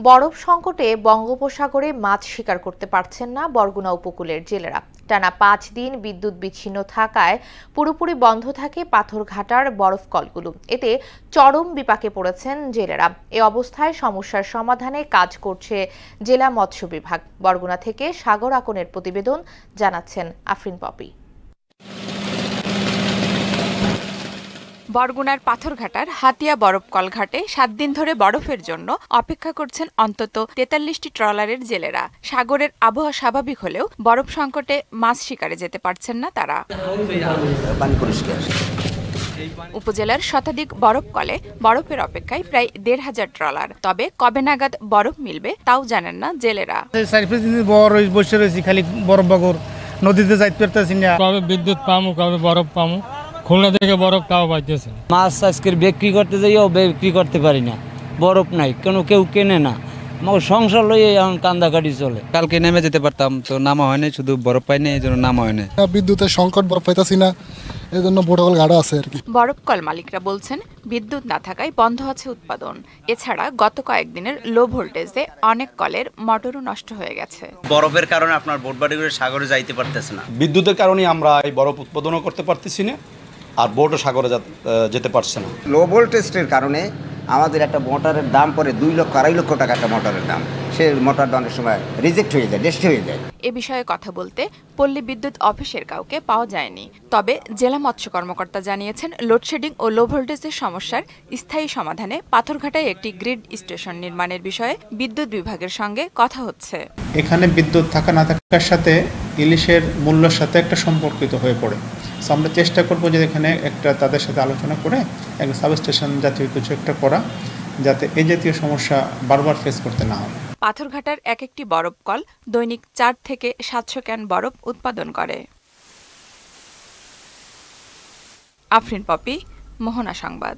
বরফ সংকটে বঙ্গোপসাগরে মাছ শিকার করতে পারছেন না বরগুনা উপকূলের জেলেরা। টানা 5 দিন বিদ্যুৎ বিচ্ছিন্ন থাকায় পুরোপুরি বন্ধ থাকে পাথরঘাটার বরফ কলগুলো। এতে চরম বিপাকে পড়েছেন জেলেরা। এ অবস্থায় সমস্যার সমাধানে কাজ করছে জেলা মৎস্য বিভাগ। বরগুনা থেকে সাগর আকনের প্রতিবেদন, জানাচ্ছেন আফরিন পপি। বরগুনার পাথরঘাটার হাতিয়া বরফ কলঘাটে 7 দিন ধরে বরফের জন্য অপেক্ষা করছেন অন্তত 43টি ট্রলারের জেলেরা। সাগরের আবহাওয়া স্বাভাবিক হলেও বরফ সংকটে মাছ শিকারে যেতে পারছেন না তারা। উপজেলার শতাধিক বরফ কলে বরফের অপেক্ষায় প্রায় 1,500 ট্রলার। তবে কবে নাগাদ বরফ মিলবে তাও জানেন না জেলেরা। খালি বরফ বাগর নদীতে যাইতে পারতেছি না, কবে বিদ্যুৎ পামু কবে বরফ পামু, খুলনা থেকে বরফ তাও পাইতেছে। মাছ আজকে বিক্রি করতে যাইও বিক্রি করতে পারি না, বরফ নাই, কেউ কেনে না। আমার সংসার লইয়ে এখন কান্দাকাটি চলে। কালকে নেমে যেতে পারতাম, তো নামা হয়নি, শুধু বরফ পাইনি, এই জন্য নামা হয়নি। বিদ্যুতের সংকট, বরফ পাইতাছি না, এই জন্য বোটকল গাড়া আছে আর কি। বরফ কল মালিকরা বলছেন বিদ্যুৎ না থাকায় বন্ধ আছে উৎপাদন। এছাড়া গত কয়েকদিনের লো ভোল্টেজে অনেক কলের মোটরও নষ্ট হয়ে গেছে। বরফের কারণে আপনার বোটবাড়িগুলো সাগরে যাইতে পারতেছে না। বিদ্যুতের কারণে আমরা এই বরফ উৎপাদনও করতে পারতেছি না, আর বোটও সাগরে যেতে পারছে না। লো ভোল্টেজের কারণে আমাদের একটা মোটরের দাম পড়ে 2 লক্ষ 2.5 লক্ষ টাকা একটা মোটরের দাম। সে মোটরটা অনেক সময় রিজেক্ট হয়ে যায়, ডেস্ট হয়ে যায়। এ বিষয়ে কথা বলতে পল্লী বিদ্যুৎ অফিসের কাউকে পাওয়া যায়নি। তবে জেলা মৎস্য কর্মকর্তা জানিয়েছেন লোডশেডিং ও লো ভোল্টেজের সমস্যার স্থায়ী সমাধানে পাথরঘাটায় একটি গ্রিড স্টেশন নির্মাণের বিষয়ে বিদ্যুৎ বিভাগের সঙ্গে কথা হচ্ছে। এখানে বিদ্যুৎ থাকা না থাকার সাথে ইলিশের মূল্যের সাথে একটা সম্পর্কিত হয়ে পড়ে। আমরা চেষ্টা করব যে এখানে একটা তাদের সাথে আলোচনা করে একটা সাবস্টেশন জাতীয় কিছু একটা করা, যাতে এই জাতীয় সমস্যা বারবার ফেস করতে না হয়। পাথরঘাটার এক একটি বরফ কল দৈনিক 4 থেকে 700 ক্যান বরফ উৎপাদন করে। আফরিন পপি, মোহনা সংবাদ।